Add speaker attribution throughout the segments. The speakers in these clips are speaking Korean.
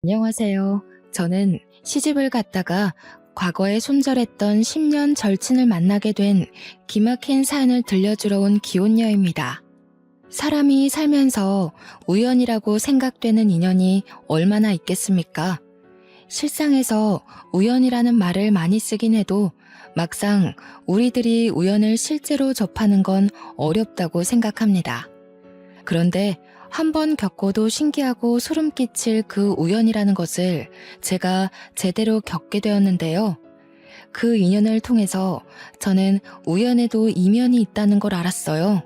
Speaker 1: 안녕하세요. 저는 시집을 갔다가 과거에 손절했던 10년 절친을 만나게 된 기막힌 사연을 들려주러 온 기혼녀입니다. 사람이 살면서 우연이라고 생각되는 인연이 얼마나 있겠습니까? 실상에서 우연이라는 말을 많이 쓰긴 해도 막상 우리들이 우연을 실제로 접하는 건 어렵다고 생각합니다. 그런데 한 번 겪어도 신기하고 소름 끼칠 그 우연이라는 것을 제가 제대로 겪게 되었는데요. 그 인연을 통해서 저는 우연에도 이면이 있다는 걸 알았어요.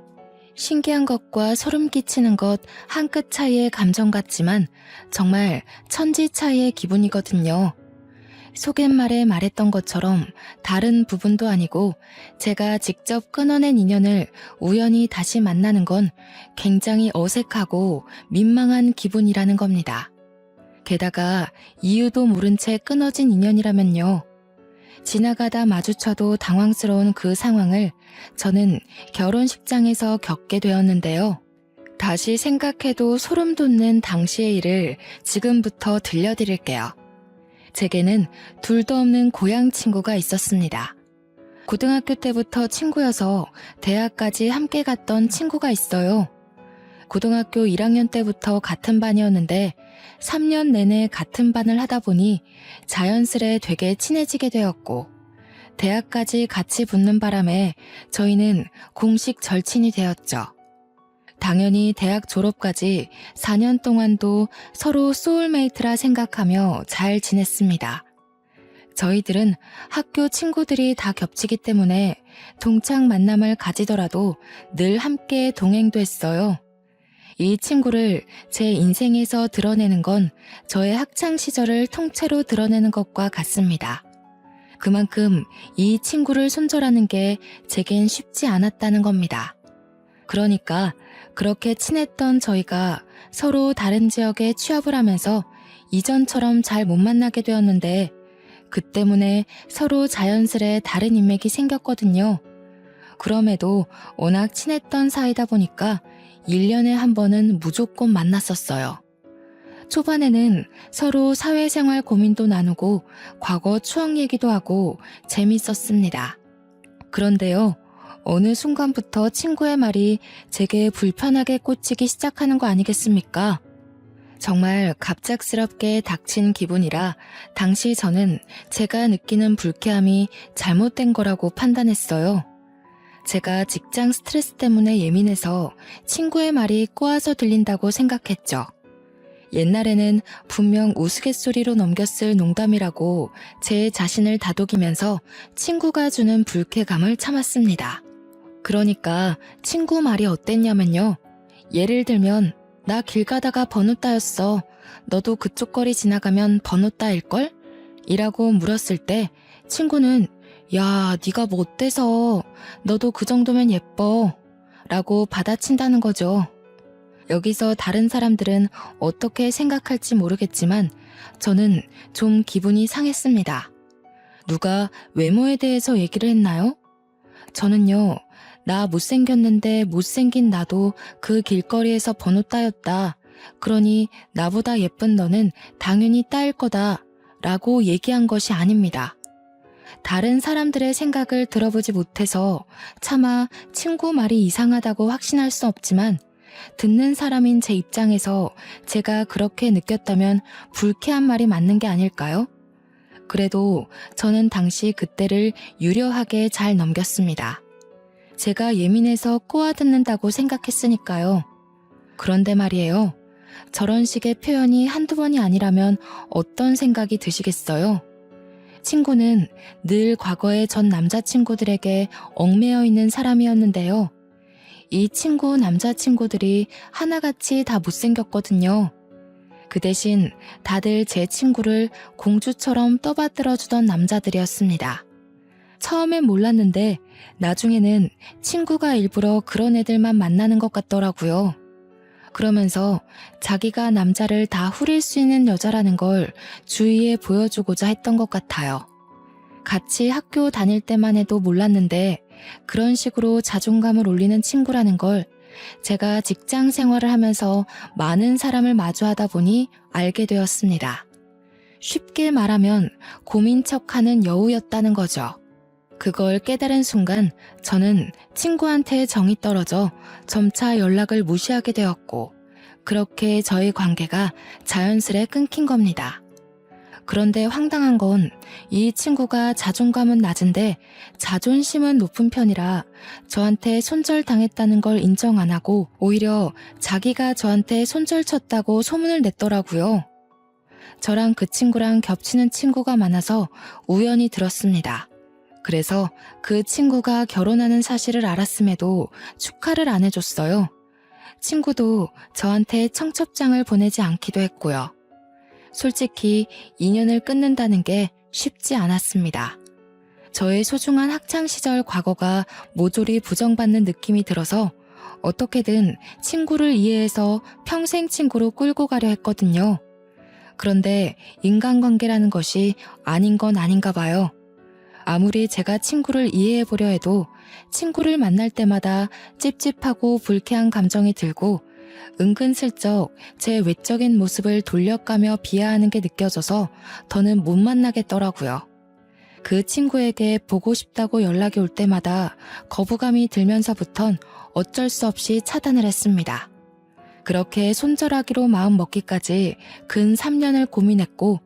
Speaker 1: 신기한 것과 소름 끼치는 것 한 끗 차이의 감정 같지만 정말 천지 차이의 기분이거든요. 소갯말에 말했던 것처럼 다른 부분도 아니고 제가 직접 끊어낸 인연을 우연히 다시 만나는 건 굉장히 어색하고 민망한 기분이라는 겁니다. 게다가 이유도 모른 채 끊어진 인연이라면요. 지나가다 마주쳐도 당황스러운 그 상황을 저는 결혼식장에서 겪게 되었는데요. 다시 생각해도 소름 돋는 당시의 일을 지금부터 들려드릴게요. 제게는 둘도 없는 고향 친구가 있었습니다. 고등학교 때부터 친구여서 대학까지 함께 갔던 친구가 있어요. 고등학교 1학년 때부터 같은 반이었는데 3년 내내 같은 반을 하다 보니 자연스레 되게 친해지게 되었고 대학까지 같이 붙는 바람에 저희는 공식 절친이 되었죠. 당연히 대학 졸업까지 4년 동안도 서로 소울메이트라 생각하며 잘 지냈습니다. 저희들은 학교 친구들이 다 겹치기 때문에 동창 만남을 가지더라도 늘 함께 동행도 했어요. 이 친구를 제 인생에서 드러내는 건 저의 학창 시절을 통째로 드러내는 것과 같습니다. 그만큼 이 친구를 손절하는 게 제겐 쉽지 않았다는 겁니다. 그러니까 그렇게 친했던 저희가 서로 다른 지역에 취업을 하면서 이전처럼 잘 못 만나게 되었는데 그 때문에 서로 자연스레 다른 인맥이 생겼거든요. 그럼에도 워낙 친했던 사이다 보니까 1년에 한 번은 무조건 만났었어요. 초반에는 서로 사회생활 고민도 나누고 과거 추억 얘기도 하고 재밌었습니다. 그런데요. 어느 순간부터 친구의 말이 제게 불편하게 꽂히기 시작하는 거 아니겠습니까? 정말 갑작스럽게 닥친 기분이라 당시 저는 제가 느끼는 불쾌함이 잘못된 거라고 판단했어요. 제가 직장 스트레스 때문에 예민해서 친구의 말이 꼬아서 들린다고 생각했죠. 옛날에는 분명 우스갯소리로 넘겼을 농담이라고 제 자신을 다독이면서 친구가 주는 불쾌감을 참았습니다. 그러니까 친구 말이 어땠냐면요. 예를 들면 나 길 가다가 번호 따였어. 너도 그쪽 거리 지나가면 번호 따일걸? 이라고 물었을 때 친구는 야, 네가 뭐 어때서 너도 그 정도면 예뻐 라고 받아친다는 거죠. 여기서 다른 사람들은 어떻게 생각할지 모르겠지만 저는 좀 기분이 상했습니다. 누가 외모에 대해서 얘기를 했나요? 저는요. 나 못생겼는데 못생긴 나도 그 길거리에서 번호 따였다. 그러니 나보다 예쁜 너는 당연히 따일 거다. 라고 얘기한 것이 아닙니다. 다른 사람들의 생각을 들어보지 못해서 차마 친구 말이 이상하다고 확신할 수 없지만 듣는 사람인 제 입장에서 제가 그렇게 느꼈다면 불쾌한 말이 맞는 게 아닐까요? 그래도 저는 당시 그때를 유려하게 잘 넘겼습니다. 제가 예민해서 꼬아듣는다고 생각했으니까요. 그런데 말이에요. 저런 식의 표현이 한두 번이 아니라면 어떤 생각이 드시겠어요? 친구는 늘 과거의 전 남자친구들에게 얽매여 있는 사람이었는데요. 이 친구 남자친구들이 하나같이 다 못생겼거든요. 그 대신 다들 제 친구를 공주처럼 떠받들어주던 남자들이었습니다. 처음엔 몰랐는데 나중에는 친구가 일부러 그런 애들만 만나는 것 같더라고요. 그러면서 자기가 남자를 다 후릴 수 있는 여자라는 걸 주위에 보여주고자 했던 것 같아요. 같이 학교 다닐 때만 해도 몰랐는데 그런 식으로 자존감을 올리는 친구라는 걸 제가 직장 생활을 하면서 많은 사람을 마주하다 보니 알게 되었습니다. 쉽게 말하면 고민 척하는 여우였다는 거죠. 그걸 깨달은 순간 저는 친구한테 정이 떨어져 점차 연락을 무시하게 되었고, 그렇게 저희 관계가 자연스레 끊긴 겁니다. 그런데 황당한 건 이 친구가 자존감은 낮은데 자존심은 높은 편이라 저한테 손절당했다는 걸 인정 안 하고 오히려 자기가 저한테 손절쳤다고 소문을 냈더라고요. 저랑 그 친구랑 겹치는 친구가 많아서 우연히 들었습니다. 그래서 그 친구가 결혼하는 사실을 알았음에도 축하를 안 해줬어요. 친구도 저한테 청첩장을 보내지 않기도 했고요. 솔직히 인연을 끊는다는 게 쉽지 않았습니다. 저의 소중한 학창시절 과거가 모조리 부정받는 느낌이 들어서 어떻게든 친구를 이해해서 평생 친구로 끌고 가려 했거든요. 그런데 인간관계라는 것이 아닌 건 아닌가 봐요. 아무리 제가 친구를 이해해보려 해도 친구를 만날 때마다 찝찝하고 불쾌한 감정이 들고 은근슬쩍 제 외적인 모습을 돌려가며 비하하는 게 느껴져서 더는 못 만나겠더라고요. 그 친구에게 보고 싶다고 연락이 올 때마다 거부감이 들면서부턴 어쩔 수 없이 차단을 했습니다. 그렇게 손절하기로 마음 먹기까지 근 3년을 고민했고,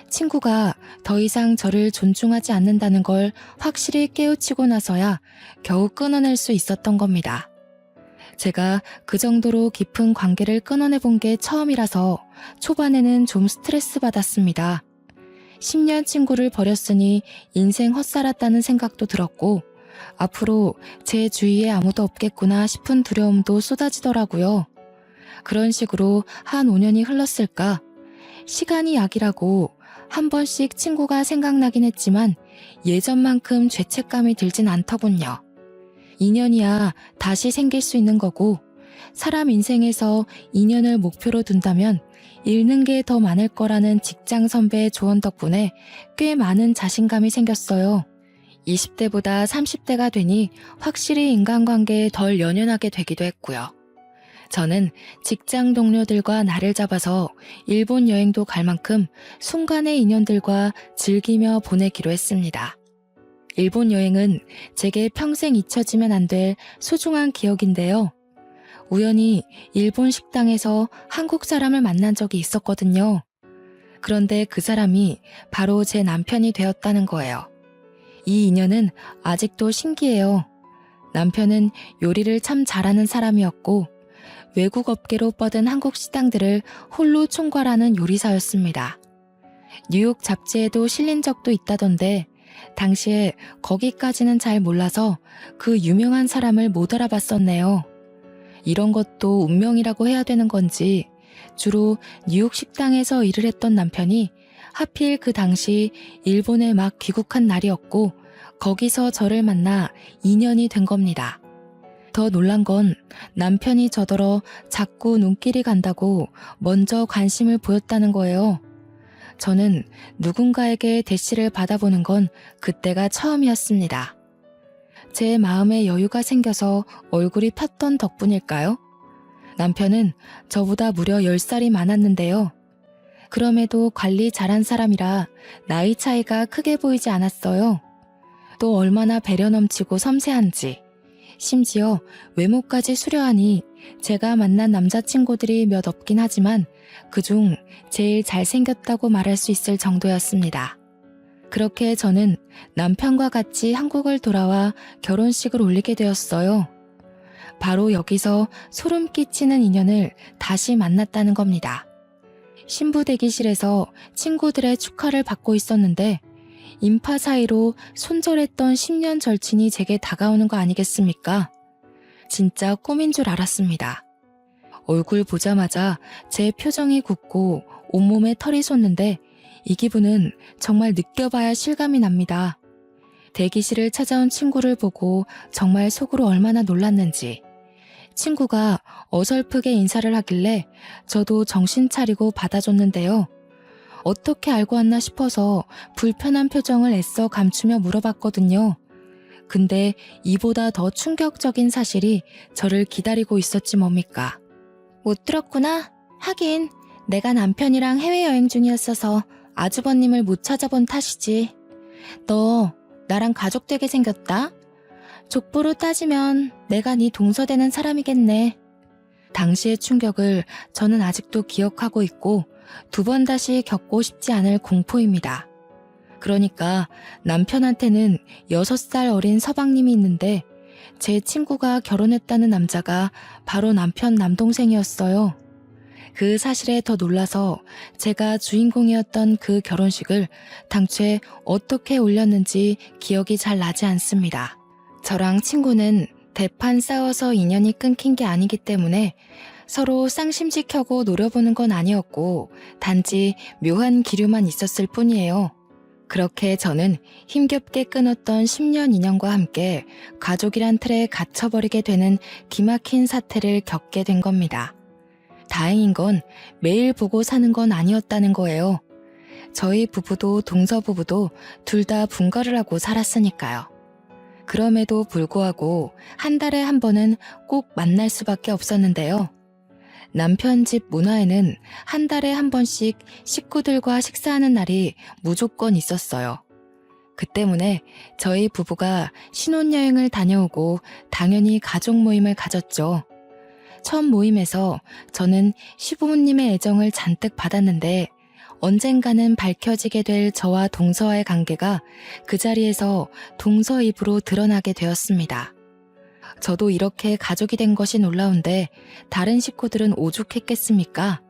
Speaker 1: 친구가 더 이상 저를 존중하지 않는다는 걸 확실히 깨우치고 나서야 겨우 끊어낼 수 있었던 겁니다. 제가 그 정도로 깊은 관계를 끊어내본 게 처음이라서 초반에는 좀 스트레스 받았습니다. 10년 친구를 버렸으니 인생 헛살았다는 생각도 들었고, 앞으로 제 주위에 아무도 없겠구나 싶은 두려움도 쏟아지더라고요. 그런 식으로 한 5년이 흘렀을까? 시간이 약이라고 한 번씩 친구가 생각나긴 했지만 예전만큼 죄책감이 들진 않더군요. 인연이야 다시 생길 수 있는 거고, 사람 인생에서 인연을 목표로 둔다면 잃는 게 더 많을 거라는 직장 선배의 조언 덕분에 꽤 많은 자신감이 생겼어요. 20대보다 30대가 되니 확실히 인간관계에 덜 연연하게 되기도 했고요. 저는 직장 동료들과 날을 잡아서 일본 여행도 갈 만큼 순간의 인연들과 즐기며 보내기로 했습니다. 일본 여행은 제게 평생 잊혀지면 안 될 소중한 기억인데요. 우연히 일본 식당에서 한국 사람을 만난 적이 있었거든요. 그런데 그 사람이 바로 제 남편이 되었다는 거예요. 이 인연은 아직도 신기해요. 남편은 요리를 참 잘하는 사람이었고, 외국 업계로 뻗은 한국 식당들을 홀로 총괄하는 요리사였습니다. 뉴욕 잡지에도 실린 적도 있다던데, 당시에 거기까지는 잘 몰라서 그 유명한 사람을 못 알아봤었네요. 이런 것도 운명이라고 해야 되는 건지, 주로 뉴욕 식당에서 일을 했던 남편이 하필 그 당시 일본에 막 귀국한 날이었고, 거기서 저를 만나 인연이 된 겁니다. 더 놀란 건 남편이 저더러 자꾸 눈길이 간다고 먼저 관심을 보였다는 거예요. 저는 누군가에게 대시를 받아보는 건 그때가 처음이었습니다. 제 마음에 여유가 생겨서 얼굴이 폈던 덕분일까요? 남편은 저보다 무려 10살이 많았는데요. 그럼에도 관리 잘한 사람이라 나이 차이가 크게 보이지 않았어요. 또 얼마나 배려 넘치고 섬세한지. 심지어 외모까지 수려하니 제가 만난 남자친구들이 몇 없긴 하지만 그중 제일 잘생겼다고 말할 수 있을 정도였습니다. 그렇게 저는 남편과 같이 한국을 돌아와 결혼식을 올리게 되었어요. 바로 여기서 소름 끼치는 인연을 다시 만났다는 겁니다. 신부 대기실에서 친구들의 축하를 받고 있었는데 인파 사이로 손절했던 10년 절친이 제게 다가오는 거 아니겠습니까? 진짜 꿈인 줄 알았습니다. 얼굴 보자마자 제 표정이 굳고 온몸에 털이 솟는데 이 기분은 정말 느껴봐야 실감이 납니다. 대기실을 찾아온 친구를 보고 정말 속으로 얼마나 놀랐는지. 친구가 어설프게 인사를 하길래 저도 정신 차리고 받아줬는데요. 어떻게 알고 왔나 싶어서 불편한 표정을 애써 감추며 물어봤거든요. 근데 이보다 더 충격적인 사실이 저를 기다리고 있었지 뭡니까? 못 들었구나? 하긴 내가 남편이랑 해외여행 중이었어서 아주버님을 못 찾아본 탓이지. 너 나랑 가족 되게 생겼다? 족보로 따지면 내가 네 동서되는 사람이겠네. 당시의 충격을 저는 아직도 기억하고 있고 2번 다시 겪고 싶지 않을 공포입니다. 그러니까 남편한테는 6살 어린 서방님이 있는데 제 친구가 결혼했다는 남자가 바로 남편 남동생이었어요. 그 사실에 더 놀라서 제가 주인공이었던 그 결혼식을 당최 어떻게 올렸는지 기억이 잘 나지 않습니다. 저랑 친구는 대판 싸워서 인연이 끊긴 게 아니기 때문에 서로 쌍심지켜고 노려보는 건 아니었고 단지 묘한 기류만 있었을 뿐이에요. 그렇게 저는 힘겹게 끊었던 10년 인연과 함께 가족이란 틀에 갇혀버리게 되는 기막힌 사태를 겪게 된 겁니다. 다행인 건 매일 보고 사는 건 아니었다는 거예요. 저희 부부도 동서 부부도 둘 다 분가를 하고 살았으니까요. 그럼에도 불구하고 한 달에 한 번은 꼭 만날 수밖에 없었는데요. 남편 집 문화에는 한 달에 한 번씩 식구들과 식사하는 날이 무조건 있었어요. 그 때문에 저희 부부가 신혼여행을 다녀오고 당연히 가족 모임을 가졌죠. 첫 모임에서 저는 시부모님의 애정을 잔뜩 받았는데 언젠가는 밝혀지게 될 저와 동서와의 관계가 그 자리에서 동서 입으로 드러나게 되었습니다. 저도 이렇게 가족이 된 것이 놀라운데 다른 식구들은 오죽했겠습니까?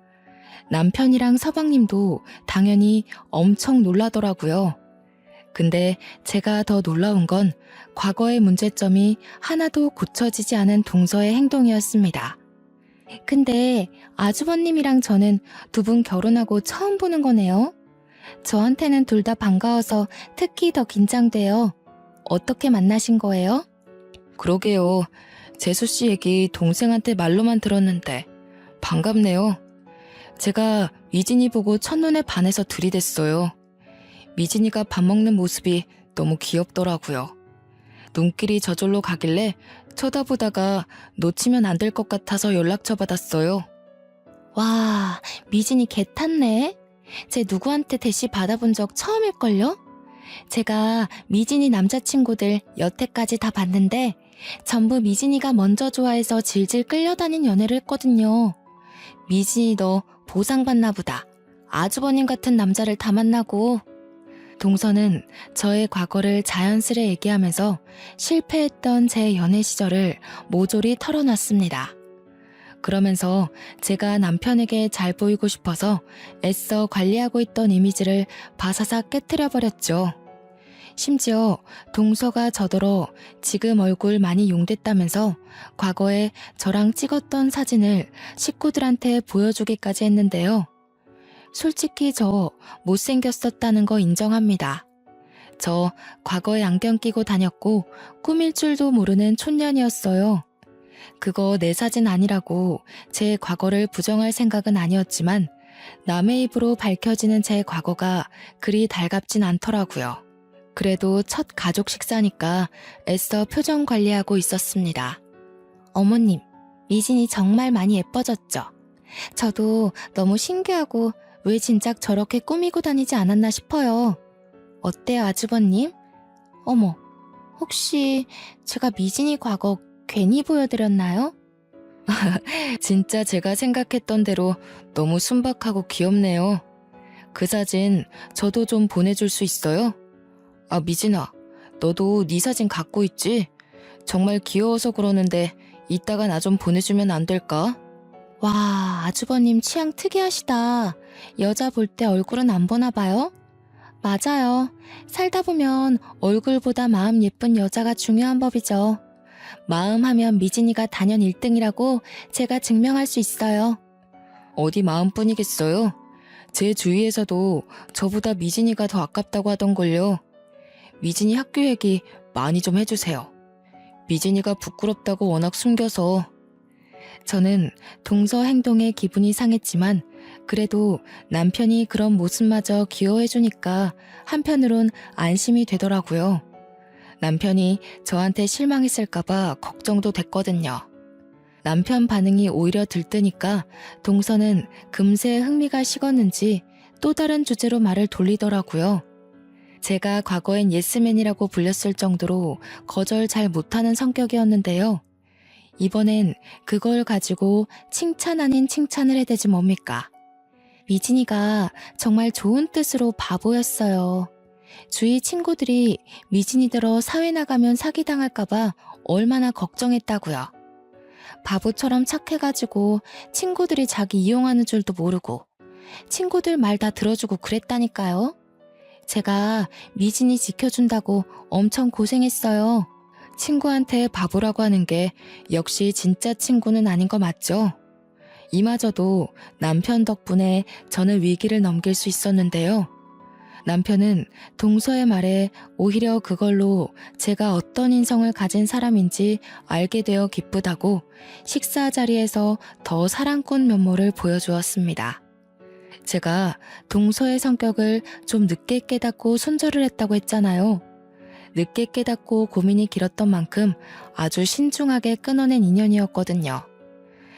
Speaker 1: 남편이랑 서방님도 당연히 엄청 놀라더라고요. 근데 제가 더 놀라운 건 과거의 문제점이 하나도 고쳐지지 않은 동서의 행동이었습니다. 근데 아주버님이랑 저는 2분 결혼하고 처음 보는 거네요. 저한테는 둘 다 반가워서 특히 더 긴장돼요. 어떻게 만나신 거예요? 그러게요. 재수씨 얘기 동생한테 말로만 들었는데 반갑네요. 제가 미진이 보고 첫눈에 반해서 들이댔어요. 미진이가 밥 먹는 모습이 너무 귀엽더라고요. 눈길이 저절로 가길래 쳐다보다가 놓치면 안 될 것 같아서 연락처 받았어요. 와, 미진이 개 탔네. 쟤 누구한테 대시 받아본 적 처음일걸요? 제가 미진이 남자친구들 여태까지 다 봤는데 전부 미진이가 먼저 좋아해서 질질 끌려다닌 연애를 했거든요. 미진이 너 보상받나 보다. 아주버님 같은 남자를 다 만나고. 동서는 저의 과거를 자연스레 얘기하면서 실패했던 제 연애 시절을 모조리 털어놨습니다. 그러면서 제가 남편에게 잘 보이고 싶어서 애써 관리하고 있던 이미지를 바사삭 깨트려버렸죠. 심지어 동서가 저더러 지금 얼굴 많이 용됐다면서 과거에 저랑 찍었던 사진을 식구들한테 보여주기까지 했는데요. 솔직히 저 못생겼었다는 거 인정합니다. 저 과거에 안경 끼고 다녔고 꾸밀 줄도 모르는 촌년이었어요. 그거 내 사진 아니라고 제 과거를 부정할 생각은 아니었지만 남의 입으로 밝혀지는 제 과거가 그리 달갑진 않더라고요. 그래도 첫 가족 식사니까 애써 표정 관리하고 있었습니다. 어머님, 미진이 정말 많이 예뻐졌죠? 저도 너무 신기하고 왜 진작 저렇게 꾸미고 다니지 않았나 싶어요. 어때요, 아주버님? 어머, 혹시 제가 미진이 과거 괜히 보여드렸나요? 진짜 제가 생각했던 대로 너무 순박하고 귀엽네요. 그 사진 저도 좀 보내줄 수 있어요? 아, 미진아, 너도 네 사진 갖고 있지? 정말 귀여워서 그러는데 이따가 나 좀 보내주면 안 될까? 와, 아주버님 취향 특이하시다. 여자 볼 때 얼굴은 안 보나 봐요? 맞아요. 살다 보면 얼굴보다 마음 예쁜 여자가 중요한 법이죠. 마음 하면 미진이가 단연 1등이라고 제가 증명할 수 있어요. 어디 마음뿐이겠어요? 제 주위에서도 저보다 미진이가 더 아깝다고 하던걸요. 미진이 학교 얘기 많이 좀 해주세요. 미진이가 부끄럽다고 워낙 숨겨서. 저는 동서 행동에 기분이 상했지만 그래도 남편이 그런 모습마저 귀여워해주니까 한편으론 안심이 되더라고요. 남편이 저한테 실망했을까봐 걱정도 됐거든요. 남편 반응이 오히려 들뜨니까 동서는 금세 흥미가 식었는지 또 다른 주제로 말을 돌리더라고요. 제가 과거엔 예스맨이라고 불렸을 정도로 거절 잘 못하는 성격이었는데요. 이번엔 그걸 가지고 칭찬 아닌 칭찬을 해대지 뭡니까? 미진이가 정말 좋은 뜻으로 바보였어요. 주위 친구들이 미진이 들어 사회 나가면 사기당할까봐 얼마나 걱정했다고요. 바보처럼 착해가지고 친구들이 자기 이용하는 줄도 모르고 친구들 말 다 들어주고 그랬다니까요. 제가 미진이 지켜준다고 엄청 고생했어요. 친구한테 바보라고 하는 게 역시 진짜 친구는 아닌 거 맞죠? 이마저도 남편 덕분에 저는 위기를 넘길 수 있었는데요. 남편은 동서의 말에 오히려 그걸로 제가 어떤 인성을 가진 사람인지 알게 되어 기쁘다고 식사 자리에서 더 사랑꾼 면모를 보여주었습니다. 제가 동서의 성격을 좀 늦게 깨닫고 손절을 했다고 했잖아요. 늦게 깨닫고 고민이 길었던 만큼 아주 신중하게 끊어낸 인연이었거든요.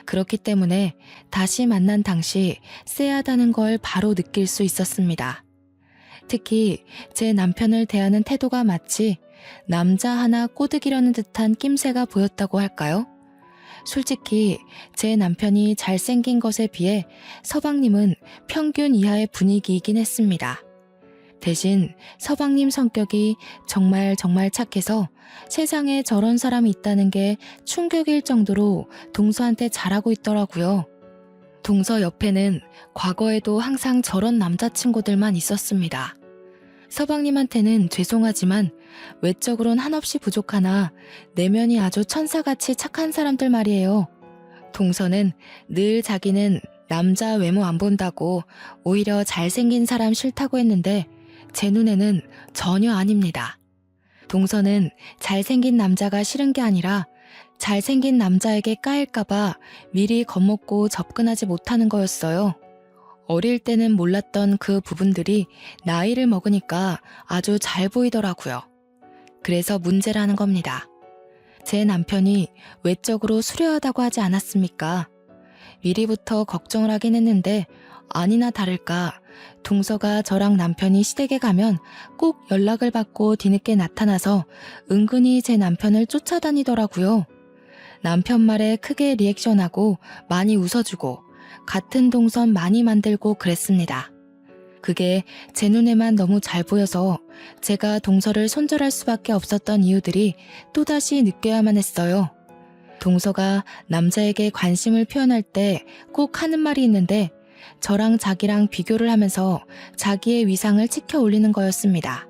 Speaker 1: 그렇기 때문에 다시 만난 당시 쎄하다는 걸 바로 느낄 수 있었습니다. 특히 제 남편을 대하는 태도가 마치 남자 하나 꼬드기려는 듯한 낌새가 보였다고 할까요? 솔직히 제 남편이 잘생긴 것에 비해 서방님은 평균 이하의 분위기이긴 했습니다. 대신 서방님 성격이 정말 착해서 세상에 저런 사람이 있다는 게 충격일 정도로 동서한테 잘하고 있더라고요. 동서 옆에는 과거에도 항상 저런 남자친구들만 있었습니다. 서방님한테는 죄송하지만 외적으론 한없이 부족하나 내면이 아주 천사같이 착한 사람들 말이에요. 동서는 늘 자기는 남자 외모 안 본다고 오히려 잘생긴 사람 싫다고 했는데 제 눈에는 전혀 아닙니다. 동서는 잘생긴 남자가 싫은 게 아니라 잘생긴 남자에게 까일까봐 미리 겁먹고 접근하지 못하는 거였어요. 어릴 때는 몰랐던 그 부분들이 나이를 먹으니까 아주 잘 보이더라고요. 그래서 문제라는 겁니다. 제 남편이 외적으로 수려하다고 하지 않았습니까? 미리부터 걱정을 하긴 했는데 아니나 다를까 동서가 저랑 남편이 시댁에 가면 꼭 연락을 받고 뒤늦게 나타나서 은근히 제 남편을 쫓아다니더라고요. 남편 말에 크게 리액션하고 많이 웃어주고 같은 동선 많이 만들고 그랬습니다. 그게 제 눈에만 너무 잘 보여서 제가 동서를 손절할 수밖에 없었던 이유들이 또다시 느껴야만 했어요. 동서가 남자에게 관심을 표현할 때 꼭 하는 말이 있는데 저랑 자기랑 비교를 하면서 자기의 위상을 치켜 올리는 거였습니다.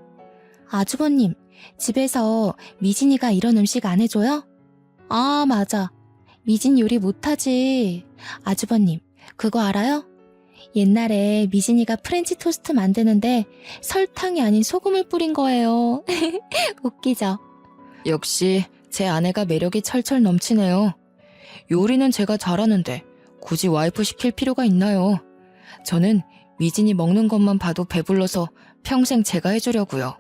Speaker 1: 아주버님, 집에서 미진이가 이런 음식 안 해줘요? 아, 맞아. 미진 요리 못하지. 아주버님, 그거 알아요? 옛날에 미진이가 프렌치 토스트 만드는데 설탕이 아닌 소금을 뿌린 거예요. 웃기죠? 역시 제 아내가 매력이 철철 넘치네요. 요리는 제가 잘하는데 굳이 와이프 시킬 필요가 있나요? 저는 미진이 먹는 것만 봐도 배불러서 평생 제가 해주려고요.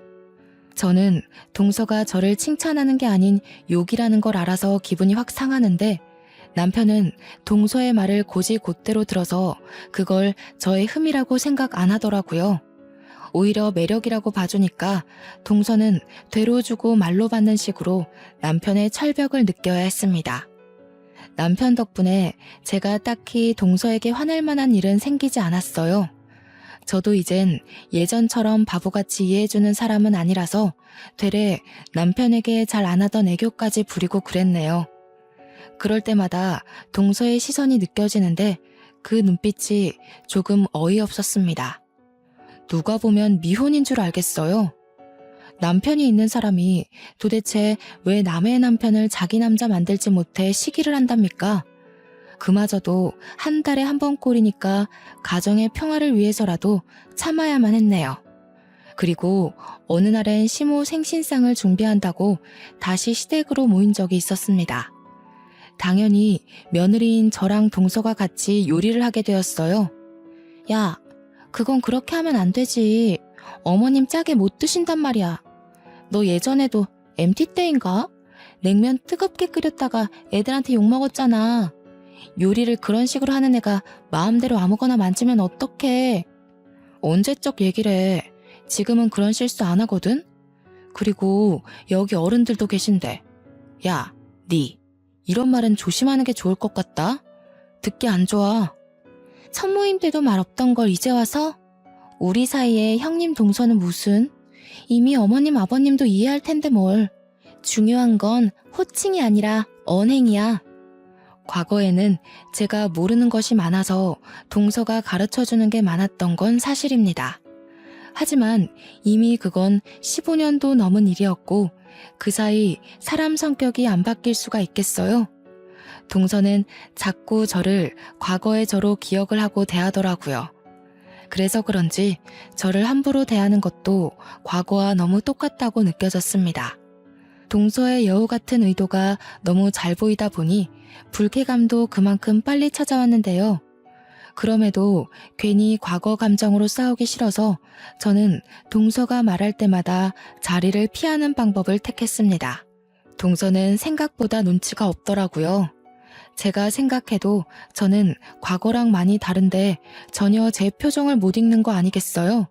Speaker 1: 저는 동서가 저를 칭찬하는 게 아닌 욕이라는 걸 알아서 기분이 확 상하는데 남편은 동서의 말을 곧이곧대로 들어서 그걸 저의 흠이라고 생각 안 하더라고요. 오히려 매력이라고 봐주니까 동서는 되로 주고 말로 받는 식으로 남편의 철벽을 느껴야 했습니다. 남편 덕분에 제가 딱히 동서에게 화낼 만한 일은 생기지 않았어요. 저도 이젠 예전처럼 바보같이 이해해주는 사람은 아니라서 되레 남편에게 잘 안 하던 애교까지 부리고 그랬네요. 그럴 때마다 동서의 시선이 느껴지는데 그 눈빛이 조금 어이없었습니다. 누가 보면 미혼인 줄 알겠어요. 남편이 있는 사람이 도대체 왜 남의 남편을 자기 남자 만들지 못해 시기를 한답니까? 그마저도 한 달에 한 번 꼴이니까 가정의 평화를 위해서라도 참아야만 했네요. 그리고 어느 날엔 시모 생신상을 준비한다고 다시 시댁으로 모인 적이 있었습니다. 당연히 며느리인 저랑 동서가 같이 요리를 하게 되었어요. 야, 그건 그렇게 하면 안 되지. 어머님 짜게 못 드신단 말이야. 너 예전에도 MT 때인가? 냉면 뜨겁게 끓였다가 애들한테 욕먹었잖아. 요리를 그런 식으로 하는 애가 마음대로 아무거나 만지면 어떡해. 언제적 얘기래. 지금은 그런 실수 안 하거든? 그리고 여기 어른들도 계신데. 야, 니 이런 말은 조심하는 게 좋을 것 같다. 듣기 안 좋아. 첫 모임 때도 말 없던 걸 이제 와서? 우리 사이에 형님 동서는 무슨? 이미 어머님 아버님도 이해할 텐데 뭘. 중요한 건 호칭이 아니라 언행이야. 과거에는 제가 모르는 것이 많아서 동서가 가르쳐주는 게 많았던 건 사실입니다. 하지만 이미 그건 15년도 넘은 일이었고 그 사이 사람 성격이 안 바뀔 수가 있겠어요? 동서는 자꾸 저를 과거의 저로 기억을 하고 대하더라고요. 그래서 그런지 저를 함부로 대하는 것도 과거와 너무 똑같다고 느껴졌습니다. 동서의 여우 같은 의도가 너무 잘 보이다 보니 불쾌감도 그만큼 빨리 찾아왔는데요. 그럼에도 괜히 과거 감정으로 싸우기 싫어서 저는 동서가 말할 때마다 자리를 피하는 방법을 택했습니다. 동서는 생각보다 눈치가 없더라고요. 제가 생각해도 저는 과거랑 많이 다른데 전혀 제 표정을 못 읽는 거 아니겠어요?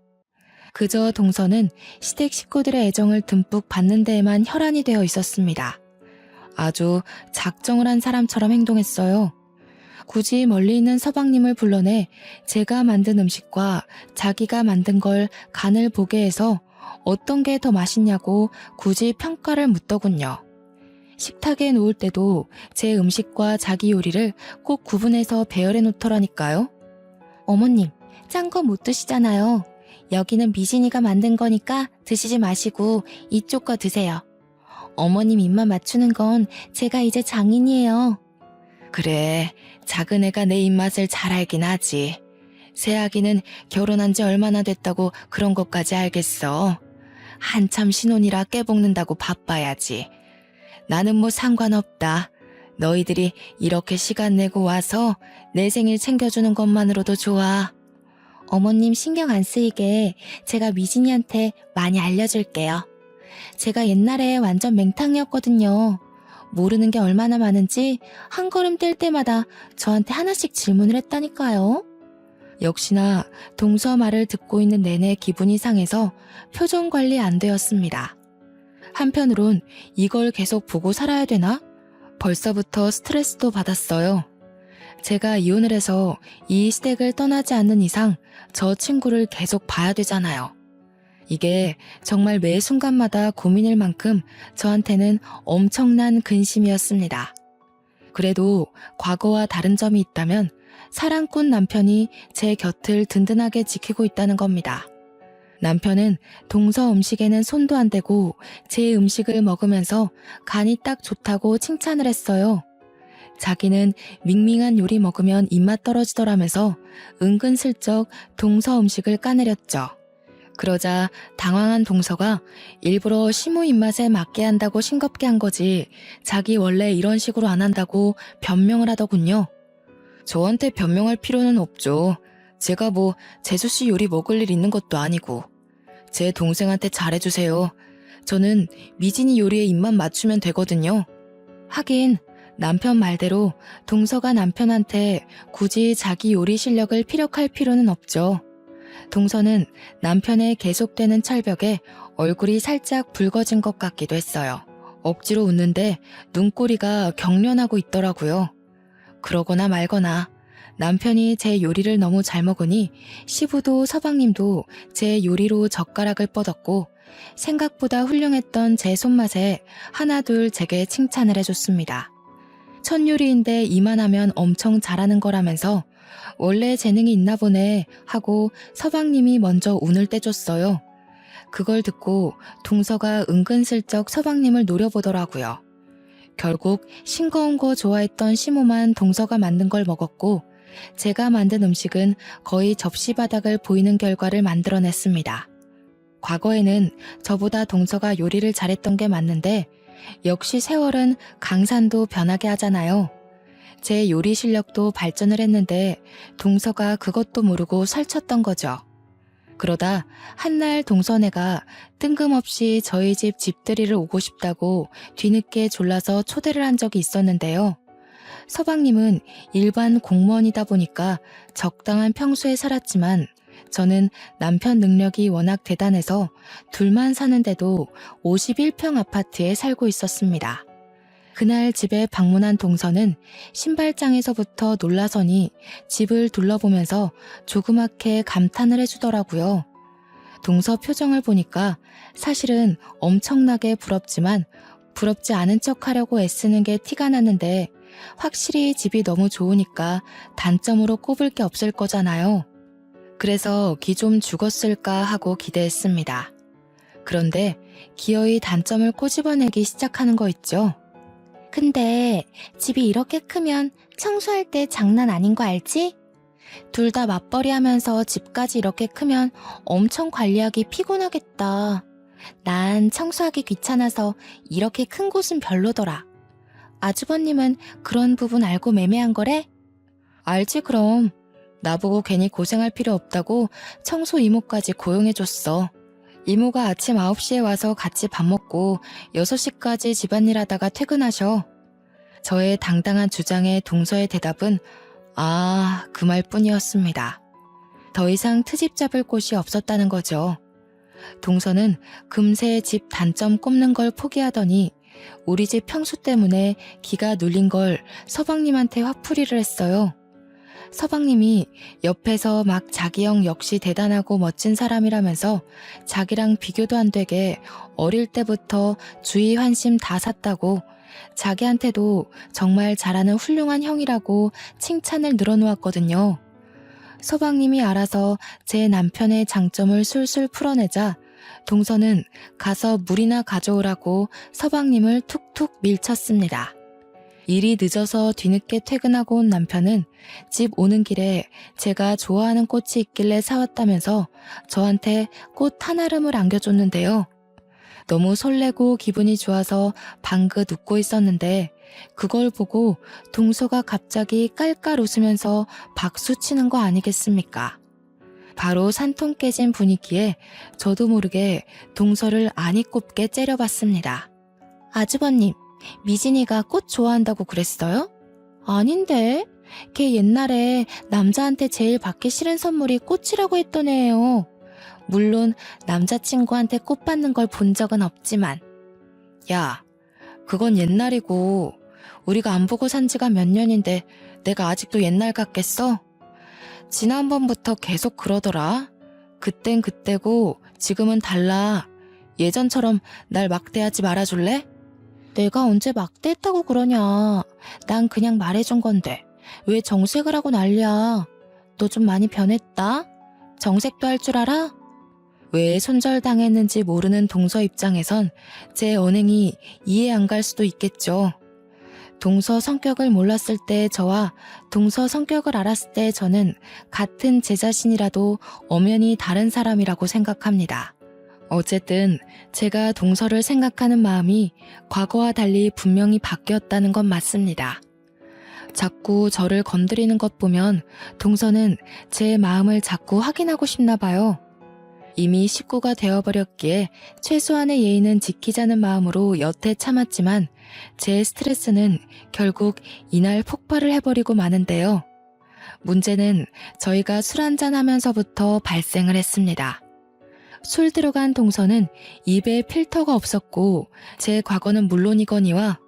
Speaker 1: 그저 동서는 시댁 식구들의 애정을 듬뿍 받는 데에만 혈안이 되어 있었습니다. 아주 작정을 한 사람처럼 행동했어요. 굳이 멀리 있는 서방님을 불러내 제가 만든 음식과 자기가 만든 걸 간을 보게 해서 어떤 게 더 맛있냐고 굳이 평가를 묻더군요. 식탁에 놓을 때도 제 음식과 자기 요리를 꼭 구분해서 배열해 놓더라니까요. 어머님, 짠 거 못 드시잖아요. 여기는 미진이가 만든 거니까 드시지 마시고 이쪽 거 드세요. 어머님 입맛 맞추는 건 제가 이제 장인이에요. 그래, 작은 애가 내 입맛을 잘 알긴 하지. 새아기는 결혼한 지 얼마나 됐다고 그런 것까지 알겠어. 한참 신혼이라 깨볶는다고 바빠야지. 나는 뭐 상관없다. 너희들이 이렇게 시간 내고 와서 내 생일 챙겨주는 것만으로도 좋아. 어머님 신경 안 쓰이게 제가 미진이한테 많이 알려줄게요. 제가 옛날에 완전 맹탕이었거든요. 모르는 게 얼마나 많은지 한 걸음 뗄 때마다 저한테 하나씩 질문을 했다니까요. 역시나 동서 말을 듣고 있는 내내 기분이 상해서 표정 관리 안 되었습니다. 한편으론 이걸 계속 보고 살아야 되나? 벌써부터 스트레스도 받았어요. 제가 이혼을 해서 이 시댁을 떠나지 않는 이상 저 친구를 계속 봐야 되잖아요. 이게 정말 매 순간마다 고민일 만큼 저한테는 엄청난 근심이었습니다. 그래도 과거와 다른 점이 있다면 사랑꾼 남편이 제 곁을 든든하게 지키고 있다는 겁니다. 남편은 동서 음식에는 손도 안 대고 제 음식을 먹으면서 간이 딱 좋다고 칭찬을 했어요. 자기는 밍밍한 요리 먹으면 입맛 떨어지더라면서 은근슬쩍 동서 음식을 까내렸죠. 그러자 당황한 동서가 일부러 시모 입맛에 맞게 한다고 싱겁게 한 거지 자기 원래 이런 식으로 안 한다고 변명을 하더군요. 저한테 변명할 필요는 없죠. 제가 뭐 재수씨 요리 먹을 일 있는 것도 아니고. 제 동생한테 잘해주세요. 저는 미진이 요리에 입만 맞추면 되거든요. 하긴 남편 말대로 동서가 남편한테 굳이 자기 요리 실력을 피력할 필요는 없죠. 동서는 남편의 계속되는 철벽에 얼굴이 살짝 붉어진 것 같기도 했어요. 억지로 웃는데 눈꼬리가 경련하고 있더라고요. 그러거나 말거나 남편이 제 요리를 너무 잘 먹으니 시부도 서방님도 제 요리로 젓가락을 뻗었고 생각보다 훌륭했던 제 손맛에 하나둘 제게 칭찬을 해줬습니다. 첫 요리인데 이만하면 엄청 잘하는 거라면서 원래 재능이 있나 보네 하고 서방님이 먼저 운을 떼줬어요. 그걸 듣고 동서가 은근슬쩍 서방님을 노려보더라고요. 결국 싱거운 거 좋아했던 시모만 동서가 만든 걸 먹었고 제가 만든 음식은 거의 접시 바닥을 보이는 결과를 만들어냈습니다. 과거에는 저보다 동서가 요리를 잘했던 게 맞는데 역시 세월은 강산도 변하게 하잖아요. 제 요리 실력도 발전을 했는데 동서가 그것도 모르고 설쳤던 거죠. 그러다 한날 동선애가 뜬금없이 저희 집 집들이를 오고 싶다고 뒤늦게 졸라서 초대를 한 적이 있었는데요. 서방님은 일반 공무원이다 보니까 적당한 평수에 살았지만 저는 남편 능력이 워낙 대단해서 둘만 사는데도 51평 아파트에 살고 있었습니다. 그날 집에 방문한 동서는 신발장에서부터 놀라서니 집을 둘러보면서 조그맣게 감탄을 해주더라고요. 동서 표정을 보니까 사실은 엄청나게 부럽지만 부럽지 않은 척 하려고 애쓰는 게 티가 났는데 확실히 집이 너무 좋으니까 단점으로 꼽을 게 없을 거잖아요. 그래서 기 좀 죽었을까 하고 기대했습니다. 그런데 기어이 단점을 꼬집어내기 시작하는 거 있죠. 근데 집이 이렇게 크면 청소할 때 장난 아닌 거 알지? 둘 다 맞벌이 하면서 집까지 이렇게 크면 엄청 관리하기 피곤하겠다. 난 청소하기 귀찮아서 이렇게 큰 곳은 별로더라. 아주버님은 그런 부분 알고 매매한 거래? 알지 그럼. 나보고 괜히 고생할 필요 없다고 청소 이모까지 고용해줬어. 이모가 아침 9시에 와서 같이 밥 먹고 6시까지 집안일 하다가 퇴근하셔. 저의 당당한 주장에 동서의 대답은 그 말뿐이었습니다. 더 이상 트집 잡을 곳이 없었다는 거죠. 동서는 금세 집 단점 꼽는 걸 포기하더니 우리 집 평수 때문에 기가 눌린 걸 서방님한테 화풀이를 했어요. 서방님이 옆에서 막 자기 형 역시 대단하고 멋진 사람이라면서 자기랑 비교도 안 되게 어릴 때부터 주의 환심 다 샀다고 자기한테도 정말 잘하는 훌륭한 형이라고 칭찬을 늘어놓았거든요. 서방님이 알아서 제 남편의 장점을 술술 풀어내자 동서는 가서 물이나 가져오라고 서방님을 툭툭 밀쳤습니다. 일이 늦어서 뒤늦게 퇴근하고 온 남편은 집 오는 길에 제가 좋아하는 꽃이 있길래 사왔다면서 저한테 꽃 한 알음을 안겨줬는데요. 너무 설레고 기분이 좋아서 방긋 웃고 있었는데 그걸 보고 동서가 갑자기 깔깔 웃으면서 박수 치는 거 아니겠습니까? 바로 산통 깨진 분위기에 저도 모르게 동서를 아니 꼽게 째려봤습니다. 아주버님, 미진이가 꽃 좋아한다고 그랬어요? 아닌데. 걔 옛날에 남자한테 제일 받기 싫은 선물이 꽃이라고 했던 애예요. 물론 남자친구한테 꽃 받는 걸 본 적은 없지만. 야, 그건 옛날이고 우리가 안 보고 산 지가 몇 년인데 내가 아직도 옛날 같겠어? 지난번부터 계속 그러더라. 그땐 그때고 지금은 달라. 예전처럼 날 막대하지 말아줄래? 내가 언제 막대했다고 그러냐. 난 그냥 말해준 건데 왜 정색을 하고 난리야. 너 좀 많이 변했다. 정색도 할 줄 알아? 왜 손절당했는지 모르는 동서 입장에선 제 언행이 이해 안 갈 수도 있겠죠. 동서 성격을 몰랐을 때 저와 동서 성격을 알았을 때 저는 같은 제 자신이라도 엄연히 다른 사람이라고 생각합니다. 어쨌든 제가 동서를 생각하는 마음이 과거와 달리 분명히 바뀌었다는 건 맞습니다. 자꾸 저를 건드리는 것 보면 동서는 제 마음을 자꾸 확인하고 싶나 봐요. 이미 식구가 되어버렸기에 최소한의 예의는 지키자는 마음으로 여태 참았지만 제 스트레스는 결국 이날 폭발을 해버리고 마는데요. 문제는 저희가 술 한잔 하면서부터 발생을 했습니다. 술 들어간 동서는 입에 필터가 없었고 제 과거는 물론이거니와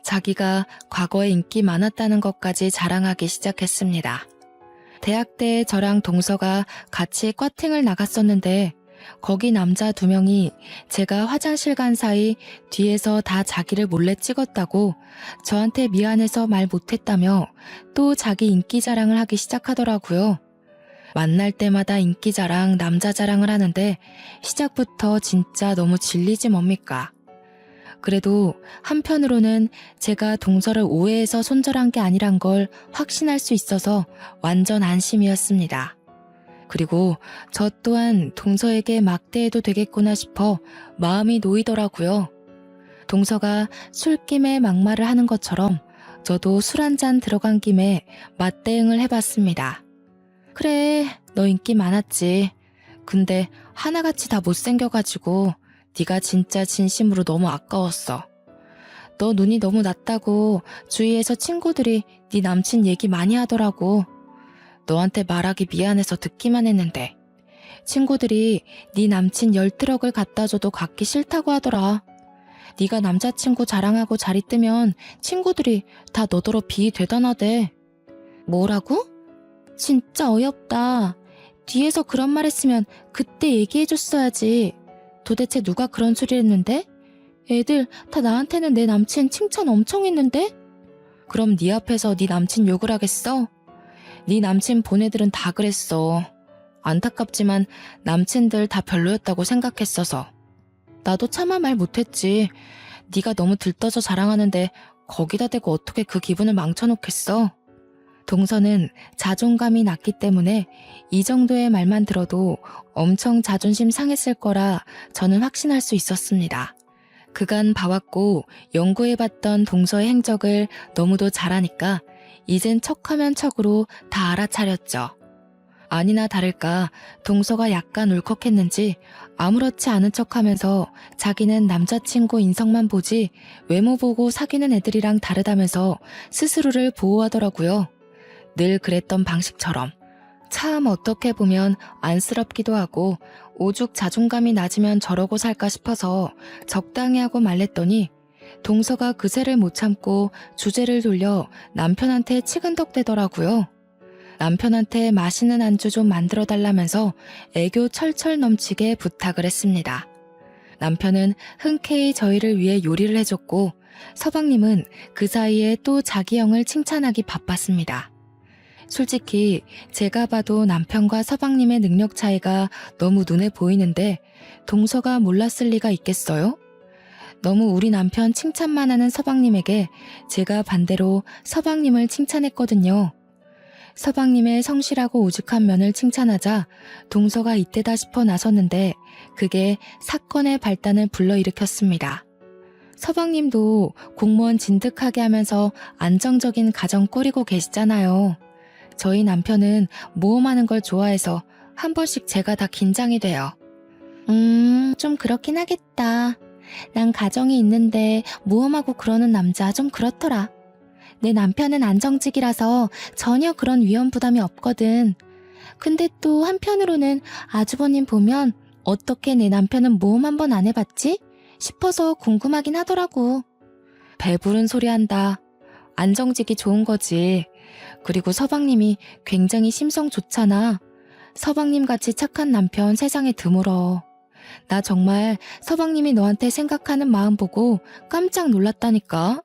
Speaker 1: 자기가 과거에 인기 많았다는 것까지 자랑하기 시작했습니다. 대학 때 저랑 동서가 같이 꽈팅을 나갔었는데 거기 남자 2명이 제가 화장실 간 사이 뒤에서 다 자기를 몰래 찍었다고 저한테 미안해서 말 못했다며 또 자기 인기 자랑을 하기 시작하더라고요. 만날 때마다 인기 자랑, 남자 자랑을 하는데 시작부터 진짜 너무 질리지 뭡니까? 그래도 한편으로는 제가 동서를 오해해서 손절한 게 아니란 걸 확신할 수 있어서 완전 안심이었습니다. 그리고 저 또한 동서에게 막대해도 되겠구나 싶어 마음이 놓이더라고요. 동서가 술김에 막말을 하는 것처럼 저도 술 한잔 들어간 김에 맞대응을 해봤습니다. 그래, 너 인기 많았지. 근데 하나같이 다 못생겨가지고 네가 진짜 진심으로 너무 아까웠어. 너 눈이 너무 낮다고 주위에서 친구들이 네 남친 얘기 많이 하더라고. 너한테 말하기 미안해서 듣기만 했는데 친구들이 네 남친 10트럭을 갖다 줘도 갖기 싫다고 하더라. 네가 남자친구 자랑하고 자리 뜨면 친구들이 다 너더러 비위 대단하대. 뭐라고? 진짜 어이없다. 뒤에서 그런 말 했으면 그때 얘기해줬어야지. 도대체 누가 그런 소리 했는데? 애들 다 나한테는 내 남친 칭찬 엄청 했는데? 그럼 네 앞에서 네 남친 욕을 하겠어? 네 남친 본 애들은 다 그랬어. 안타깝지만 남친들 다 별로였다고 생각했어서. 나도 차마 말 못했지. 네가 너무 들떠서 자랑하는데 거기다 대고 어떻게 그 기분을 망쳐놓겠어? 동서는 자존감이 낮기 때문에 이 정도의 말만 들어도 엄청 자존심 상했을 거라 저는 확신할 수 있었습니다. 그간 봐왔고 연구해봤던 동서의 행적을 너무도 잘하니까 이젠 척하면 척으로 다 알아차렸죠. 아니나 다를까 동서가 약간 울컥했는지 아무렇지 않은 척하면서 자기는 남자친구 인성만 보지 외모 보고 사귀는 애들이랑 다르다면서 스스로를 보호하더라고요. 늘 그랬던 방식처럼. 참 어떻게 보면 안쓰럽기도 하고 오죽 자존감이 낮으면 저러고 살까 싶어서 적당히 하고 말랬더니 동서가 그새를 못 참고 주제를 돌려 남편한테 치근덕대더라고요. 남편한테 맛있는 안주 좀 만들어 달라면서 애교 철철 넘치게 부탁을 했습니다. 남편은 흔쾌히 저희를 위해 요리를 해줬고 서방님은 그 사이에 또 자기 형을 칭찬하기 바빴습니다. 솔직히 제가 봐도 남편과 서방님의 능력 차이가 너무 눈에 보이는데 동서가 몰랐을 리가 있겠어요? 너무 우리 남편 칭찬만 하는 서방님에게 제가 반대로 서방님을 칭찬했거든요. 서방님의 성실하고 오죽한 면을 칭찬하자 동서가 이때다 싶어 나섰는데 그게 사건의 발단을 불러일으켰습니다. 서방님도 공무원 진득하게 하면서 안정적인 가정 꾸리고 계시잖아요. 저희 남편은 모험하는 걸 좋아해서 한 번씩 제가 다 긴장이 돼요. 좀 그렇긴 하겠다. 난 가정이 있는데 모험하고 그러는 남자 좀 그렇더라. 내 남편은 안정직이라서 전혀 그런 위험 부담이 없거든. 근데 또 한편으로는 아주버님 보면 어떻게 내 남편은 모험 한번 안 해봤지? 싶어서 궁금하긴 하더라고. 배부른 소리 한다. 안정직이 좋은 거지. 그리고 서방님이 굉장히 심성 좋잖아. 서방님같이 착한 남편 세상에 드물어. 나 정말 서방님이 너한테 생각하는 마음 보고 깜짝 놀랐다니까.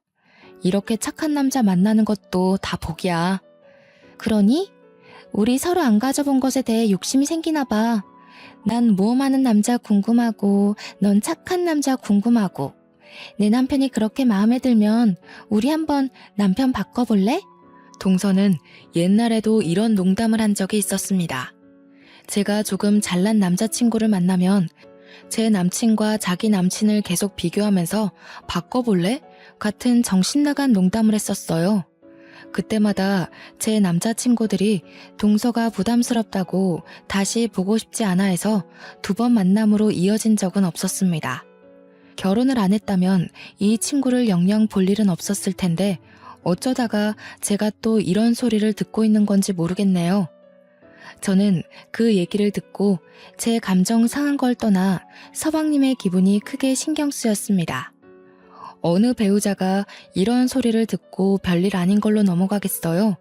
Speaker 1: 이렇게 착한 남자 만나는 것도 다 복이야. 그러니? 우리 서로 안 가져본 것에 대해 욕심이 생기나 봐. 난 모험하는 남자 궁금하고 넌 착한 남자 궁금하고. 내 남편이 그렇게 마음에 들면 우리 한번 남편 바꿔볼래? 동서는 옛날에도 이런 농담을 한 적이 있었습니다. 제가 조금 잘난 남자친구를 만나면 제 남친과 자기 남친을 계속 비교하면서 바꿔볼래? 같은 정신나간 농담을 했었어요. 그때마다 제 남자친구들이 동서가 부담스럽다고 다시 보고 싶지 않아 해서 2번 만남으로 이어진 적은 없었습니다. 결혼을 안 했다면 이 친구를 영영 볼 일은 없었을 텐데 어쩌다가 제가 또 이런 소리를 듣고 있는 건지 모르겠네요. 저는 그 얘기를 듣고 제 감정 상한 걸 떠나 서방님의 기분이 크게 신경 쓰였습니다. 어느 배우자가 이런 소리를 듣고 별일 아닌 걸로 넘어가겠어요?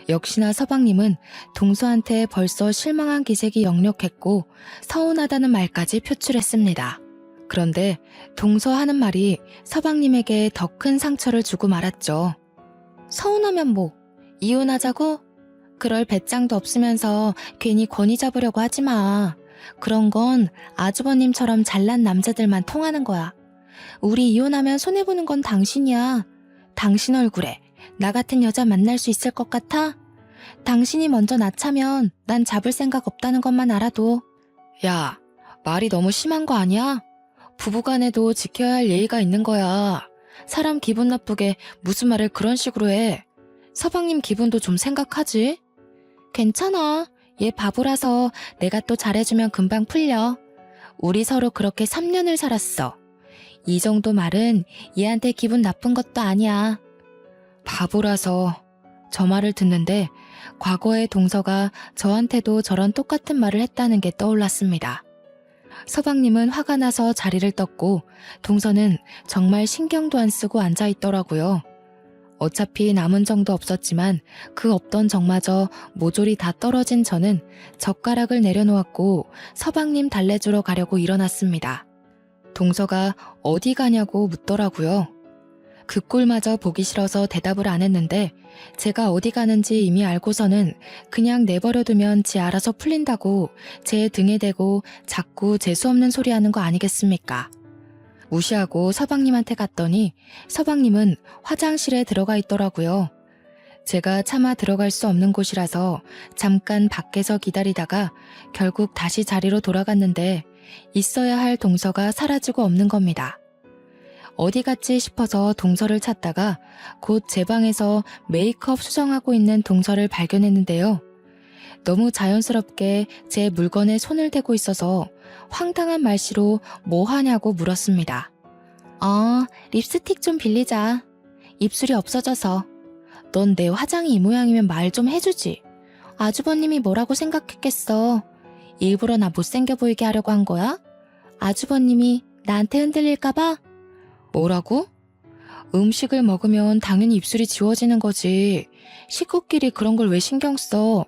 Speaker 1: 역시나 서방님은 동서한테 벌써 실망한 기색이 역력했고 서운하다는 말까지 표출했습니다. 그런데 동서 하는 말이 서방님에게 더 큰 상처를 주고 말았죠. 서운하면 뭐? 이혼하자고? 그럴 배짱도 없으면서 괜히 권위 잡으려고 하지 마. 그런 건 아주버님처럼 잘난 남자들만 통하는 거야. 우리 이혼하면 손해보는 건 당신이야. 당신 얼굴에 나 같은 여자 만날 수 있을 것 같아? 당신이 먼저 낳자면 난 잡을 생각 없다는 것만 알아도. 야, 말이 너무 심한 거 아니야? 부부간에도 지켜야 할 예의가 있는 거야. 사람 기분 나쁘게 무슨 말을 그런 식으로 해. 서방님 기분도 좀 생각하지? 괜찮아. 얘 바보라서 내가 또 잘해주면 금방 풀려. 우리 서로 그렇게 3년을 살았어. 이 정도 말은 얘한테 기분 나쁜 것도 아니야. 바보라서. 저 말을 듣는데 과거의 동서가 저한테도 저런 똑같은 말을 했다는 게 떠올랐습니다. 서방님은 화가 나서 자리를 떴고 동서는 정말 신경도 안 쓰고 앉아있더라고요. 어차피 남은 정도 없었지만 그 없던 정마저 모조리 다 떨어진 저는 젓가락을 내려놓았고 서방님 달래주러 가려고 일어났습니다. 동서가 어디 가냐고 묻더라고요. 그 꼴마저 보기 싫어서 대답을 안 했는데 제가 어디 가는지 이미 알고서는 그냥 내버려두면 지 알아서 풀린다고 제 등에 대고 자꾸 재수없는 소리 하는 거 아니겠습니까? 무시하고 서방님한테 갔더니 서방님은 화장실에 들어가 있더라고요. 제가 차마 들어갈 수 없는 곳이라서 잠깐 밖에서 기다리다가 결국 다시 자리로 돌아갔는데 있어야 할 동서가 사라지고 없는 겁니다. 어디 갔지 싶어서 동서를 찾다가 곧 제 방에서 메이크업 수정하고 있는 동서를 발견했는데요. 너무 자연스럽게 제 물건에 손을 대고 있어서 황당한 말씨로 뭐 하냐고 물었습니다. 립스틱 좀 빌리자. 입술이 없어져서. 넌 내 화장이 이 모양이면 말 좀 해주지. 아주버님이 뭐라고 생각했겠어. 일부러 나 못생겨 보이게 하려고 한 거야? 아주버님이 나한테 흔들릴까봐? 뭐라고? 음식을 먹으면 당연히 입술이 지워지는 거지. 식구끼리 그런 걸 왜 신경 써?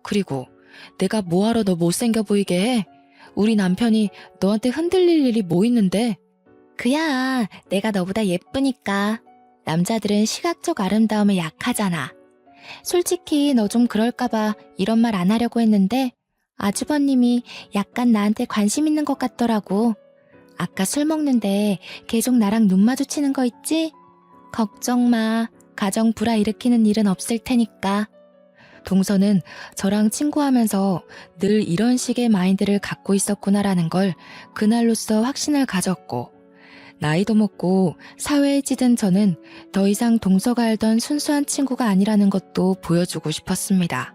Speaker 1: 그리고 내가 뭐하러 너 못생겨 보이게 해? 우리 남편이 너한테 흔들릴 일이 뭐 있는데? 그야 내가 너보다 예쁘니까. 남자들은 시각적 아름다움에 약하잖아. 솔직히 너 좀 그럴까봐 이런 말 안 하려고 했는데 아주버님이 약간 나한테 관심 있는 것 같더라고. 아까 술 먹는데 계속 나랑 눈 마주치는 거 있지? 걱정 마. 가정 불화일으키는 일은 없을 테니까. 동서는 저랑 친구하면서 늘 이런 식의 마인드를 갖고 있었구나라는 걸 그날로써 확신을 가졌고 나이도 먹고 사회에 찌든 저는 더 이상 동서가 알던 순수한 친구가 아니라는 것도 보여주고 싶었습니다.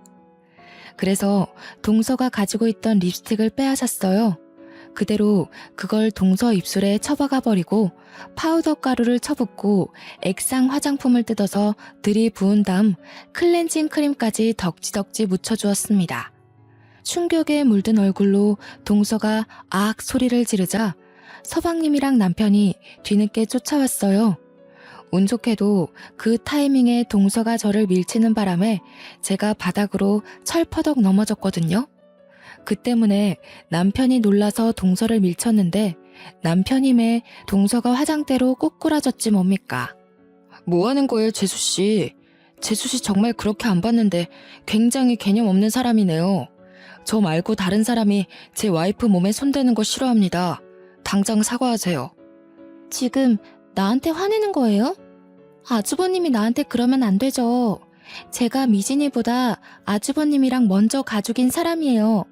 Speaker 1: 그래서 동서가 가지고 있던 립스틱을 빼앗았어요. 그대로 그걸 동서 입술에 쳐박아 버리고 파우더 가루를 쳐붓고 액상 화장품을 뜯어서 들이부은 다음 클렌징 크림까지 덕지덕지 묻혀주었습니다. 충격에 물든 얼굴로 동서가 악 소리를 지르자 서방님이랑 남편이 뒤늦게 쫓아왔어요. 운 좋게도 그 타이밍에 동서가 저를 밀치는 바람에 제가 바닥으로 철퍼덕 넘어졌거든요. 그 때문에 남편이 놀라서 동서를 밀쳤는데 남편임에 동서가 화장대로 꼬꾸라졌지 뭡니까. 뭐 하는 거예요, 재수씨? 재수씨 정말 그렇게 안 봤는데 굉장히 개념 없는 사람이네요. 저 말고 다른 사람이 제 와이프 몸에 손대는 거 싫어합니다. 당장 사과하세요. 지금 나한테 화내는 거예요? 아주버님이 나한테 그러면 안 되죠. 제가 미진이보다 아주버님이랑 먼저 가족인 사람이에요.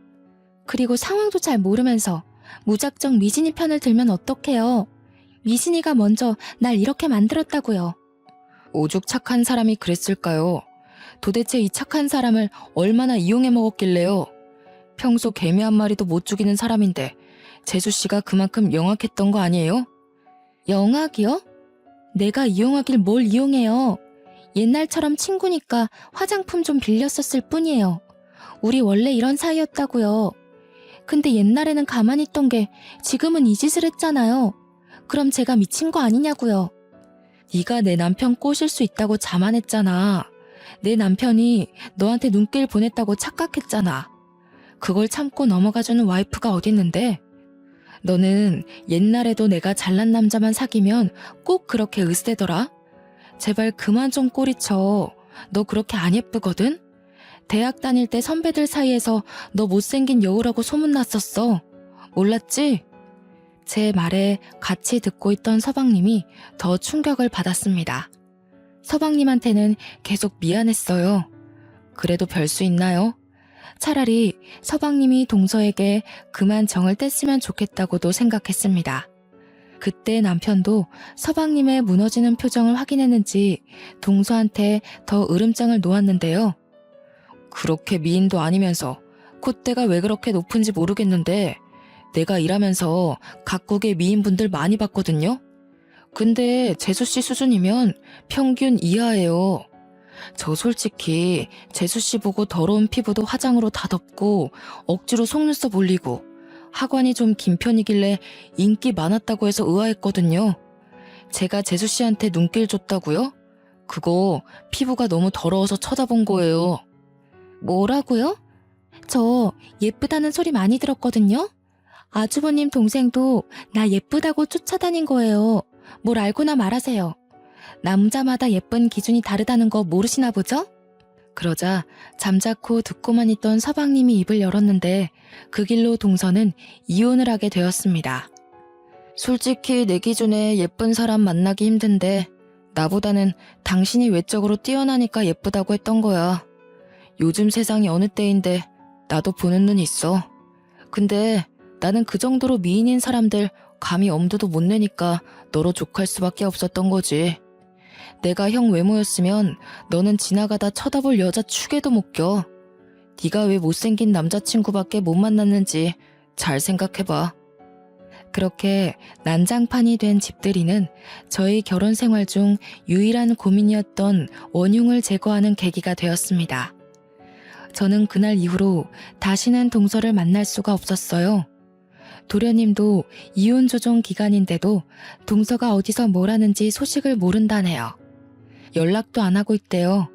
Speaker 1: 그리고 상황도 잘 모르면서 무작정 미진이 편을 들면 어떡해요. 미진이가 먼저 날 이렇게 만들었다고요. 오죽 착한 사람이 그랬을까요? 도대체 이 착한 사람을 얼마나 이용해 먹었길래요. 평소 개미 한 마리도 못 죽이는 사람인데 재수씨가 그만큼 영악했던 거 아니에요? 영악이요? 내가 이용하길 뭘 이용해요. 옛날처럼 친구니까 화장품 좀 빌렸었을 뿐이에요. 우리 원래 이런 사이였다고요. 근데 옛날에는 가만히 있던 게 지금은 이 짓을 했잖아요. 그럼 제가 미친 거 아니냐고요. 네가 내 남편 꼬실 수 있다고 자만했잖아. 내 남편이 너한테 눈길 보냈다고 착각했잖아. 그걸 참고 넘어가주는 와이프가 어딨는데? 너는 옛날에도 내가 잘난 남자만 사귀면 꼭 그렇게 으스대더라? 제발 그만 좀 꼬리쳐. 너 그렇게 안 예쁘거든? 대학 다닐 때 선배들 사이에서 너 못생긴 여우라고 소문났었어. 몰랐지? 제 말에 같이 듣고 있던 서방님이 더 충격을 받았습니다. 서방님한테는 계속 미안했어요. 그래도 별 수 있나요? 차라리 서방님이 동서에게 그만 정을 뗐으면 좋겠다고도 생각했습니다. 그때 남편도 서방님의 무너지는 표정을 확인했는지 동서한테 더 으름장을 놓았는데요. 그렇게 미인도 아니면서 콧대가 왜 그렇게 높은지 모르겠는데 내가 일하면서 각국의 미인분들 많이 봤거든요. 근데 재수씨 수준이면 평균 이하예요. 저 솔직히 재수씨 보고 더러운 피부도 화장으로 다 덮고 억지로 속눈썹 올리고 하관이 좀 긴 편이길래 인기 많았다고 해서 의아했거든요. 제가 재수씨한테 눈길 줬다고요? 그거 피부가 너무 더러워서 쳐다본 거예요. 뭐라고요? 저 예쁘다는 소리 많이 들었거든요. 아주버님 동생도 나 예쁘다고 쫓아다닌 거예요. 뭘 알고나 말하세요. 남자마다 예쁜 기준이 다르다는 거 모르시나 보죠? 그러자 잠자코 듣고만 있던 서방님이 입을 열었는데 그 길로 동서는 이혼을 하게 되었습니다. 솔직히 내 기준에 예쁜 사람 만나기 힘든데 나보다는 당신이 외적으로 뛰어나니까 예쁘다고 했던 거야. 요즘 세상이 어느 때인데 나도 보는 눈이 있어. 근데 나는 그 정도로 미인인 사람들 감히 엄두도 못 내니까 너로 족할 수밖에 없었던 거지. 내가 형 외모였으면 너는 지나가다 쳐다볼 여자 축에도 못 껴. 네가 왜 못생긴 남자친구밖에 못 만났는지 잘 생각해봐. 그렇게 난장판이 된 집들이는 저희 결혼 생활 중 유일한 고민이었던 원흉을 제거하는 계기가 되었습니다. 저는 그날 이후로 다시는 동서를 만날 수가 없었어요. 도련님도 이혼 조정 기간인데도 동서가 어디서 뭘 하는지 소식을 모른다네요. 연락도 안 하고 있대요.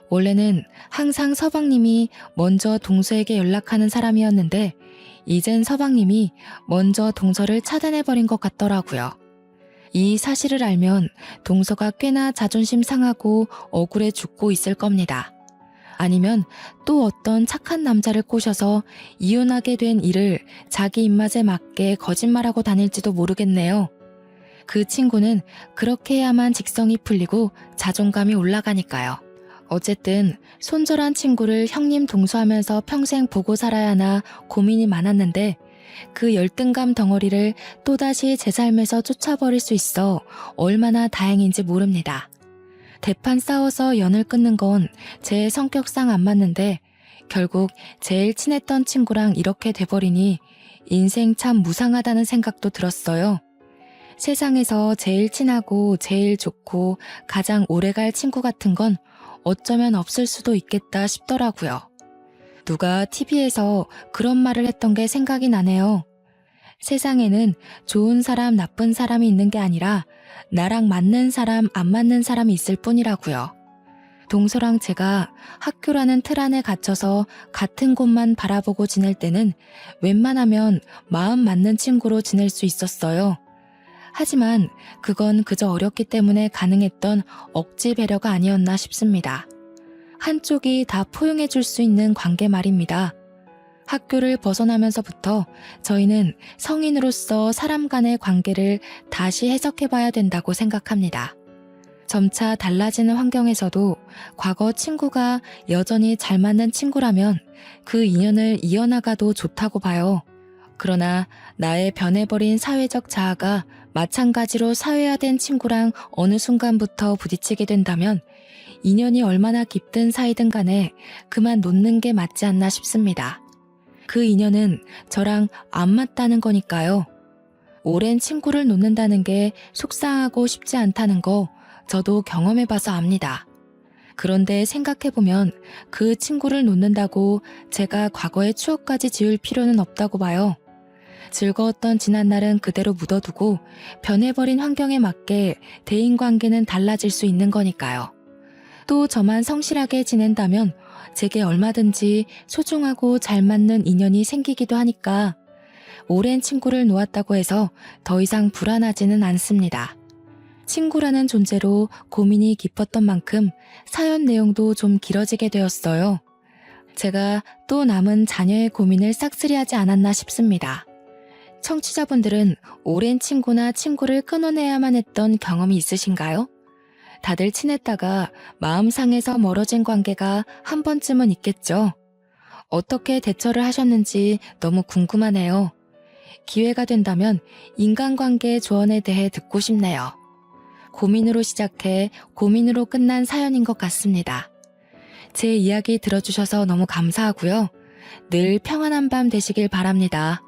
Speaker 1: 원래는 항상 서방님이 먼저 동서에게 연락하는 사람이었는데 이젠 서방님이 먼저 동서를 차단해버린 것 같더라고요. 이 사실을 알면 동서가 꽤나 자존심 상하고 억울해 죽고 있을 겁니다. 아니면 또 어떤 착한 남자를 꼬셔서 이혼하게 된 일을 자기 입맛에 맞게 거짓말하고 다닐지도 모르겠네요. 그 친구는 그렇게 해야만 직성이 풀리고 자존감이 올라가니까요. 어쨌든 손절한 친구를 형님 동서하면서 평생 보고 살아야 하나 고민이 많았는데 그 열등감 덩어리를 또다시 제 삶에서 쫓아버릴 수 있어 얼마나 다행인지 모릅니다. 대판 싸워서 연을 끊는 건 제 성격상 안 맞는데 결국 제일 친했던 친구랑 이렇게 돼버리니 인생 참 무상하다는 생각도 들었어요. 세상에서 제일 친하고 제일 좋고 가장 오래갈 친구 같은 건 어쩌면 없을 수도 있겠다 싶더라고요. 누가 TV에서 그런 말을 했던 게 생각이 나네요. 세상에는 좋은 사람, 나쁜 사람이 있는 게 아니라 나랑 맞는 사람, 안 맞는 사람이 있을 뿐이라고요. 동서랑 제가 학교라는 틀 안에 갇혀서 같은 곳만 바라보고 지낼 때는 웬만하면 마음 맞는 친구로 지낼 수 있었어요. 하지만 그건 그저 어렸기 때문에 가능했던 억지 배려가 아니었나 싶습니다. 한쪽이 다 포용해 줄 수 있는 관계 말입니다. 학교를 벗어나면서부터 저희는 성인으로서 사람 간의 관계를 다시 해석해 봐야 된다고 생각합니다. 점차 달라지는 환경에서도 과거 친구가 여전히 잘 맞는 친구라면 그 인연을 이어나가도 좋다고 봐요. 그러나 나의 변해버린 사회적 자아가 마찬가지로 사회화된 친구랑 어느 순간부터 부딪히게 된다면 인연이 얼마나 깊든 사이든 간에 그만 놓는 게 맞지 않나 싶습니다. 그 인연은 저랑 안 맞다는 거니까요. 오랜 친구를 놓는다는 게 속상하고 쉽지 않다는 거 저도 경험해봐서 압니다. 그런데 생각해보면 그 친구를 놓는다고 제가 과거의 추억까지 지울 필요는 없다고 봐요. 즐거웠던 지난날은 그대로 묻어두고 변해버린 환경에 맞게 대인관계는 달라질 수 있는 거니까요. 또 저만 성실하게 지낸다면 제게 얼마든지 소중하고 잘 맞는 인연이 생기기도 하니까 오랜 친구를 놓았다고 해서 더 이상 불안하지는 않습니다. 친구라는 존재로 고민이 깊었던 만큼 사연 내용도 좀 길어지게 되었어요. 제가 또 남은 자녀의 고민을 싹쓸이하지 않았나 싶습니다. 청취자분들은 오랜 친구나 친구를 끊어내야만 했던 경험이 있으신가요? 다들 친했다가 마음 상해서 멀어진 관계가 한 번쯤은 있겠죠. 어떻게 대처를 하셨는지 너무 궁금하네요. 기회가 된다면 인간관계 조언에 대해 듣고 싶네요. 고민으로 시작해 고민으로 끝난 사연인 것 같습니다. 제 이야기 들어주셔서 너무 감사하고요. 늘 평안한 밤 되시길 바랍니다.